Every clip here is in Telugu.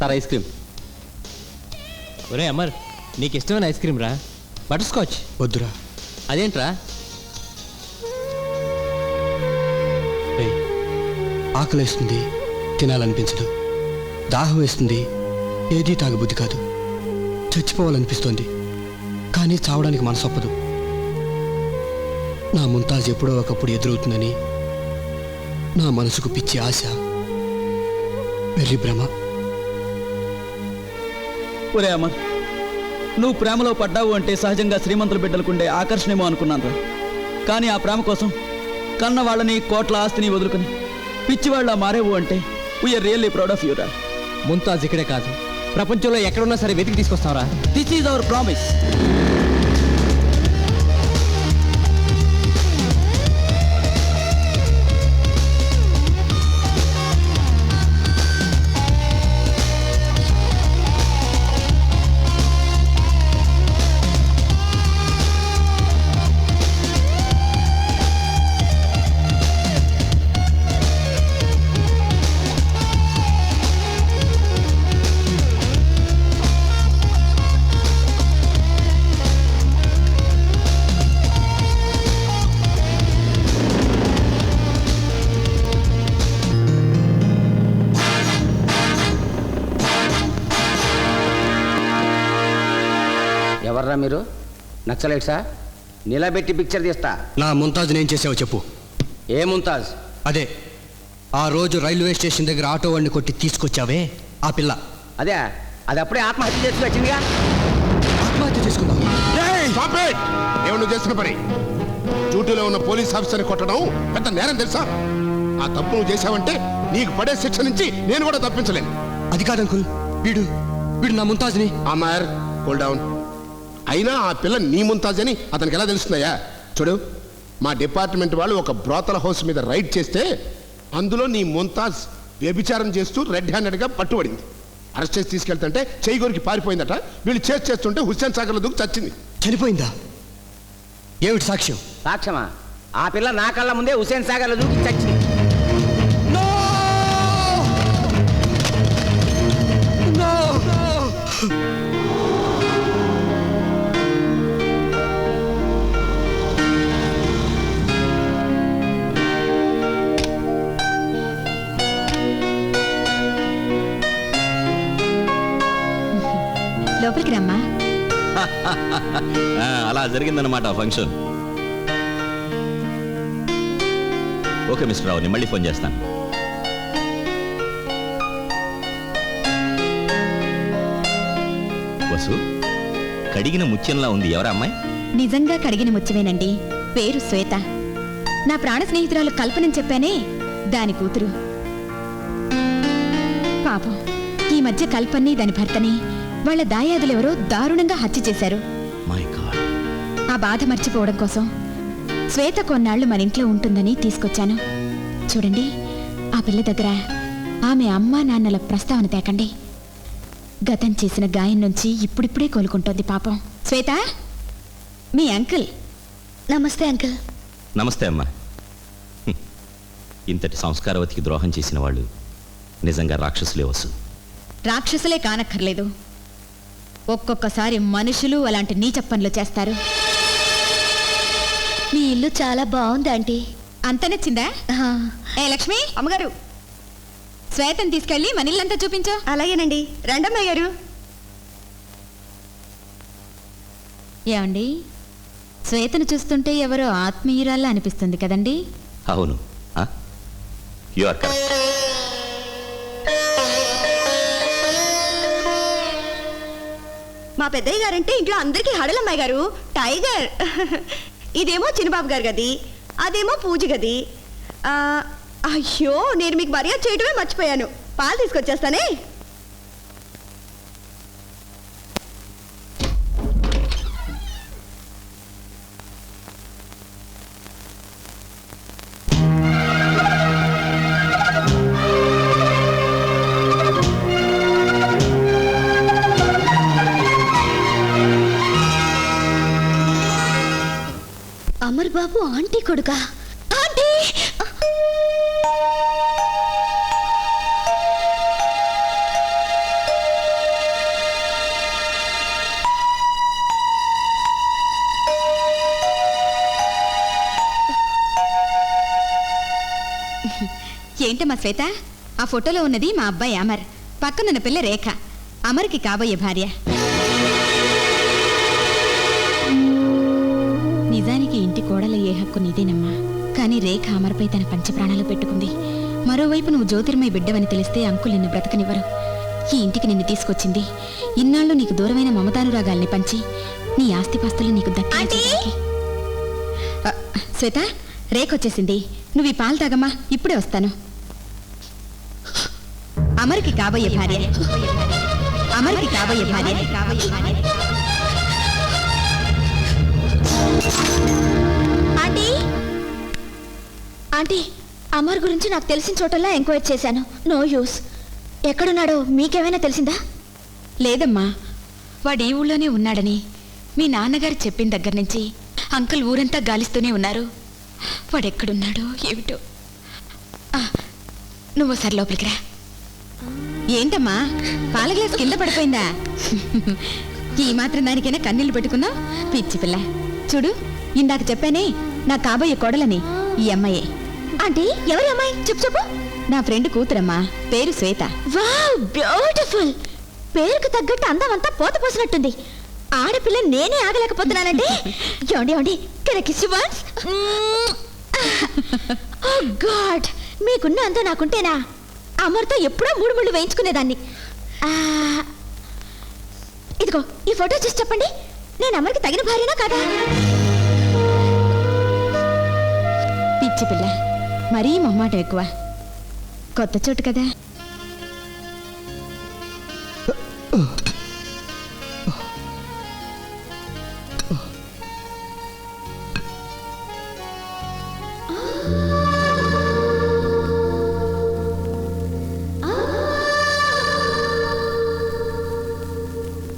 Sir ice cream. ఒరే అమర్, నీకు ఇష్టమైన ఐస్ క్రీమ్ రా, బటర్ స్కాచ్. వద్దురా. అదేంట్రా? ఆకలేస్తుంది, తినాలనిపించదు. దాహం వేస్తుంది, ఏదీ తాగబుద్ధి కాదు. చచ్చిపోవాలనిపిస్తోంది, కానీ చావడానికి మనసొప్పదు. నా ముంతాజ్ ఎప్పుడో ఒకప్పుడు ఎదురవుతుందని నా మనసుకు పిచ్చి ఆశ, వెర్రి భ్రమ. ఒరే అమర్, నువ్వు ప్రేమలో పడ్డావు అంటే సహజంగా శ్రీమంతుల బిడ్డలకుండే ఆకర్షణేమో అనుకున్నాను రా. కానీ ఆ ప్రేమ కోసం కన్న వాళ్ళని, కోట్ల ఆస్తిని వదులుకుని పిచ్చివాళ్ళ మారేవు అంటే we are really proud of you రా. ముంతాజ్ ఇక్కడే కాదు, ప్రపంచంలో ఎక్కడున్నా సరే వెతికి తీసుకొస్తావరా. This is our promise. ఎవర్రా మీరు? నక్సలైట్సా? నిలబెట్టి పిక్చర్ తీస్తా. నా ముంతాజ్ ఏం చేసావో చెప్పు. ఏ ముంతాజ్? అదే ఆ రోజు రైల్వే స్టేషన్ దగ్గర ఆటో వాడిని కొట్టి తీసుకొచ్చావే ఆ పిల్ల. అదే, అది అప్పుడే ఆత్మహత్య చేసి వచ్చిందిగా. ఆత్మహత్య చేసుకుందాం. ఏమన్నా చేస్తున్న పని? డ్యూటీలో ఉన్న పోలీస్ ఆఫీసర్ని కొట్టడం పెద్ద నేరం తెలుసా? ఆ తప్పు నువ్వు చేశావంటే నీకు పడే శిక్ష నుంచి నేను కూడా తప్పించలేను. అది కాదు అంకుల్, వీడు నా ముంతాజ్ని. Amar, cool down. అయినా ఆ పిల్ల నీ ముంతాజ్ అని అతనికి ఎలా తెలుస్తుందయ్యా? చూడు, మా డిపార్ట్మెంట్ వాళ్ళు ఒక బ్రోతల హౌస్ మీద రైడ్ చేస్తే అందులో నీ ముంతాజ్ వ్యభిచారం చేస్తూ రెడ్ హ్యాండెడ్గా పట్టుబడింది. అరెస్ట్ చేసి తీసుకెళ్తుంటే చెయ్యి గొరికి పారిపోయిందట. వీళ్ళు చేస్తుంటే హుస్సేన్ సాగర్లో దూకి చచ్చింది. చనిపోయిందా? ఏమిటి సాక్ష్యం? సాక్ష్యమా? ఆ పిల్ల నా కళ్ళ ముందే హుస్సేన్ సాగర్లో దూకి చచ్చింది. లోపలికి రమ్మా. అలా జరిగిందన్నమాట ఫంక్షన్. ఓకే మిస్టర్ రావు, నేను మళ్ళీ ఫోన్ చేస్తాను. వసు, కడిగిన ముత్యంలా ఉంది. ఎవరా అమ్మాయి? నిజంగా కడిగిన ముత్యమేనండి. పేరు శ్వేత. నా ప్రాణ స్నేహితురాలు కల్పనని చెప్పానే, దాని కూతురు. పాపం, ఈ మధ్య కల్పన్ని దాని భర్తని వాళ్ళ దాయాదులెవరో దారుణంగా హత్య చేశారు. My God. ఆ బాధ మర్చిపోవడం కోసం శ్వేత కొన్నాళ్లు మన ఇంట్లో ఉంటుందని తీసుకొచ్చాను. చూడండి, ఆ పిల్ల దగ్గర ఆమె అమ్మా నాన్నల ప్రస్తావన తేకండి. గతం చేసిన గాయం నుంచి ఇప్పుడిప్పుడే కోలుకుంటోంది పాపం. శ్వేత, మీ అంకుల్. నమస్తే అంకుల్. నమస్తే అమ్మా. ఇంతటి సంస్కారవతికి ద్రోహం చేసిన వాళ్ళు నిజంగా రాక్షసులే వసు. రాక్షసులే కానక్కర్లేదు, ఒక్కొక్కసారి మనుషులు అలాంటి నీచ పనులు చేస్తారు. మీ ఇల్లు చాలా బాగుంది ఆంటీ. అంత నచ్చిందా? ఏ లక్ష్మి, అమ్మగారు, శ్వేతను తీసుకెళ్ళి మన ఇల్లంతా చూపించు. అలాగేనండి. రండమ్మాయి గారు. ఏమండి, శ్వేతను చూస్తుంటే ఎవరో ఆత్మీయురాల్లా అనిపిస్తుంది కదండి? అవును, యు ఆర్ కరెక్ట్. మా పెద్దయ్య గారంటే ఇంట్లో అందరికీ హడలమ్మాయి గారు. టైగర్. ఇదేమో చిన్నబాబు గారి గది, అదేమో పూజ గది. అయ్యో, నేను మీకు మర్యాద చేయడమే మర్చిపోయాను. పాలు తీసుకొచ్చేస్తానే. అమర్ బాబు ఆంటీ కొడుకా? ఆంటీ! ఏంటమ్మా శ్వేత, ఆ ఫోటోలో ఉన్నది మా అబ్బాయి అమర్, పక్కనున్న పిల్ల రేఖ, అమర్కి కాబోయే భార్య. నిజానికి ఇంటి కోడలయ్యే హక్కు నీదేనమ్మా, కానీ రేఖ అమర్పై తన పంచప్రాణాలు పెట్టుకుంది. మరోవైపు నువ్వు జ్యోతిర్మయ బిడ్డవని తెలిస్తే అంకుల్ నిన్ను బ్రతకనివ్వరు. ఈ ఇంటికి నిన్ను తీసుకొచ్చింది ఇన్నాళ్ళు నీకు దూరమైన మమతానురాగాల్ని పంచి నీ ఆస్తిపాస్తులు నీకు దక్కి. శ్వేత, రేఖ వచ్చేసింది, నువ్వు ఈ పాలు తాగమ్మా, ఇప్పుడే వస్తాను. అమర్కి కాబోయే భార్య, అమర్కి కాబోయే భార్య. ఆంటీ, ఆంటీ, అమర్ గురించి నాకు తెలిసిన చోటల్లా ఎంక్వైరీ చేశాను. No use. ఎక్కడున్నాడో మీకేమైనా తెలిసిందా? లేదమ్మా, వాడు ఈ ఊళ్ళోనే ఉన్నాడని మీ నాన్నగారు చెప్పిన దగ్గర నుంచి అంకుల్ ఊరంతా గాలిస్తూనే ఉన్నారు. వాడెక్కడున్నాడో ఏమిటో. నువ్వు సరి లోపలికి రా. ఏంటమ్మా, పాల గ్లాస్ కింద పడిపోయిందా? ఈ మాత్రం దానికైనా కన్నీళ్లు పెట్టుకున్నావు? పిచ్చి పిల్ల. చూడు, ఇందాక చెప్పానే నా కాబోయే కోడలని, ఈ అమ్మాయే. ఆంటీ, ఎవరి అమ్మాయి? చెప్పు చెప్పు. నా ఫ్రెండ్ కూతురమ్మా, పేరు శ్వేత. Wow, beautiful. పేరుకు తగ్గట్టు అందం అంతా పోత పోసినట్టుంది. ఆడపిల్ల నేనే ఆగలేకపోతున్నానండి. ఏమండి ఏమండి, కిస్ వన్స్. ఓ గాడ్, మీకున్న అందం నాకుంటేనా అమర్తో ఎప్పుడో 3 ముళ్ళు వేయించుకునేదాన్ని. ఇదిగో ఈ ఫోటో చూసి చెప్పండి, నేను అమర్కి తగిన భార్యనా కాదా? పిచ్చి పిల్ల, మరీ మొహమాటం ఎక్కువ. కొత్త చోటు కదా.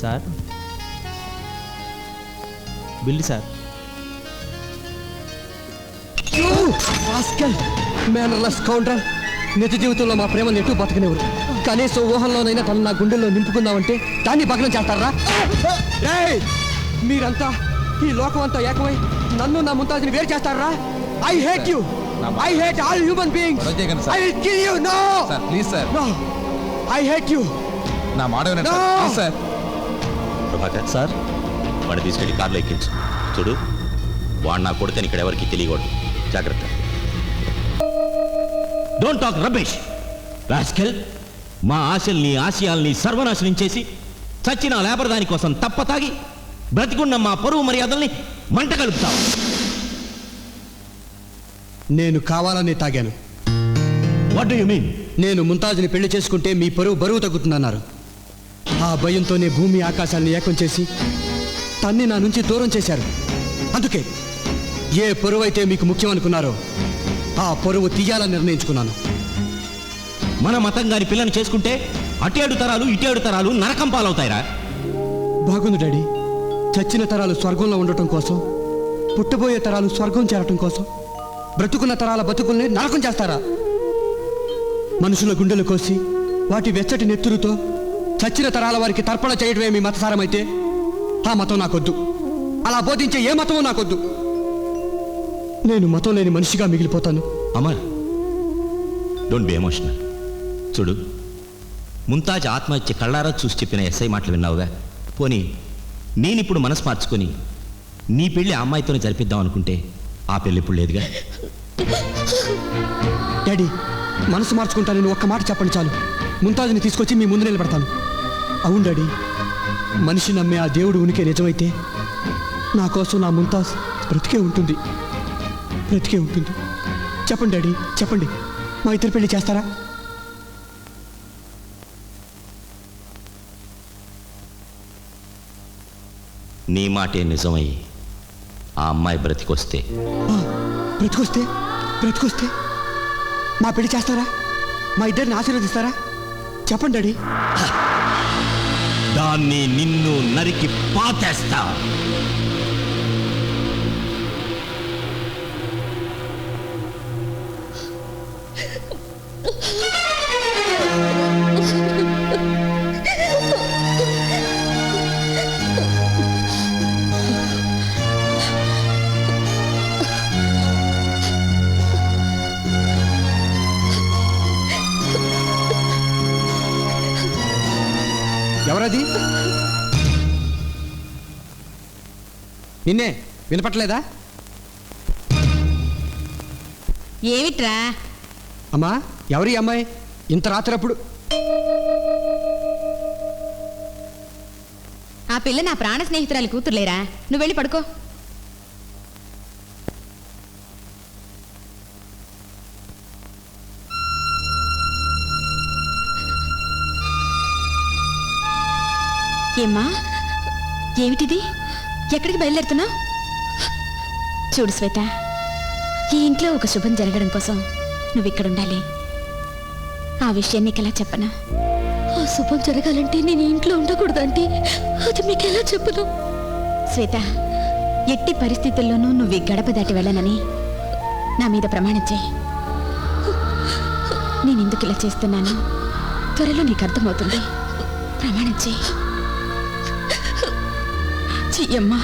Sir, bill sir. నిజ జీవితంలో మా ప్రేమను ఎటు బతకనివ్వరు. కనీసం ఊహల్లోనైనా తను నా గుండెల్లో నింపుకుందామంటే దాన్ని భగ్నం చేస్తారా? మీరంతా ఈ లోకం అంతా ఏకమై నన్ను నా ముంతాజ్ని వేరు చేస్తారా? I hate you. I hate all human beings. I will kill you. No sir, please sir. No, I hate you. నా మాట వినండి sir, please sir. Prabhakar sir, వాడిని తీసుకెళ్ళి కార్లో ఎక్కించు. చూడు, వాడు నా కొడుకని ఇక్కడ ఎవరికి తెలియకూడదు. జాగ్రత్త. Don't talk రబేష్ rascal. మా ఆశల్ని ఆశయాల్ని సర్వనాశనం చేసి చచ్చిన లేబర్ దాని కోసం తప్పతాగి బ్రతికున్న మా పరువు మర్యాదల్ని మంట కలుపుతావు. నేను కావాలని తాగాను. What do you mean? నేను ముంతాజ్ని పెళ్లి చేసుకుంటే మీ బరువు తగ్గుతుందన్నారు. ఆ భయంతోనే భూమి ఆకాశాన్ని ఏకం చేసి తన్ని నా నుంచి దూరం చేశారు. అందుకే ఏ పరువు అయితే మీకు ముఖ్యం అనుకున్నారో ఆ పరువు తీయాలని నిర్ణయించుకున్నాను. మన మతం గారి పిల్లని చేసుకుంటే అటేడు తరాలు ఇటేడు తరాలు నరకం పాలవుతాయిరా. బాగుంది డాడీ. చచ్చిన తరాలు స్వర్గంలో ఉండటం కోసం, పుట్టబోయే తరాలు స్వర్గం చేరటం కోసం బ్రతుకున్న తరాల బతుకుల్ని నరకం చేస్తారా? మనుషుల గుండెలు కోసి వాటి వెచ్చటి నెత్తురుతో చచ్చిన తరాల వారికి తర్పణ చేయడమే మీ మతసారమైతే ఆ మతం నాకొద్దు. అలా బోధించే ఏ మతమో నాకొద్దు. నేను మతం లేని మనిషిగా మిగిలిపోతాను. Amar, don't be emotional. చూడు, ముంతాజ్ ఆత్మహత్య కళ్ళారా చూసి చెప్పిన ఎస్ఐ మాటలు విన్నావుగా. పోనీ నేనిప్పుడు మనసు మార్చుకొని నీ పెళ్ళి ఆ అమ్మాయితోనే జరిపిద్దాం అనుకుంటే ఆ పెళ్ళి ఇప్పుడు లేదుగా. డాడీ, మనసు మార్చుకుంటానని ఒక్క మాట చెప్పండి చాలు. ముంతాజ్ని తీసుకొచ్చి మీ ముందు నిలబెడతాను. అవును డాడీ, మనిషి నమ్మే ఆ దేవుడు ఉనికి నిజమైతే నా కోసం నా ముంతాజ్ బ్రతికే ఉంటుంది. చెప్పండి డాడీ, చెప్పండి. మా ఇద్దరు పెళ్లి చేస్తారా? నీ మాటే నిజమై ఆ అమ్మాయి బ్రతికొస్తే బ్రతికొస్తే మా పెళ్లి చేస్తారా? మా ఇద్దరిని ఆశీర్వదిస్తారా? చెప్పండి డాడీ. దాన్ని నిన్ను నరికి పాతేస్తా. ఎవరది? నిన్నే వినపట్లేదా? ఏమిట్రా? అమ్మా, ఎవరి అమ్మాయి ఇంత రాత్రప్పుడు? ఆ పిల్ల నా ప్రాణ స్నేహితురాలి కూతురులేరా. నువ్వు వెళ్ళి పడుకో. ఏమ్మా, ఏమిటిది? ఎక్కడికి బయలుదేరుతున్నావు? చూడు శ్వేత, ఈ ఇంట్లో ఒక శుభం జరగడం కోసం నువ్వు ఇక్కడ ఉండాలి. ఆ విషయం నీకు ఎలా చెప్పను? ఆ శుభం జరగాలంటే నేను ఇంట్లో ఉండకూడదంటే అది మీకు ఎలా చెప్పను? శ్వేత, ఎట్టి పరిస్థితుల్లోనూ నువ్వు ఈ గడప దాటి వెళ్ళనని నా మీద ప్రమాణం చేయి. నేను ఎందుకు ఇలా చేస్తున్నాను త్వరలో నీకు అర్థమవుతుంది. ప్రమాణం చేయి. చెయ్యమ్మా.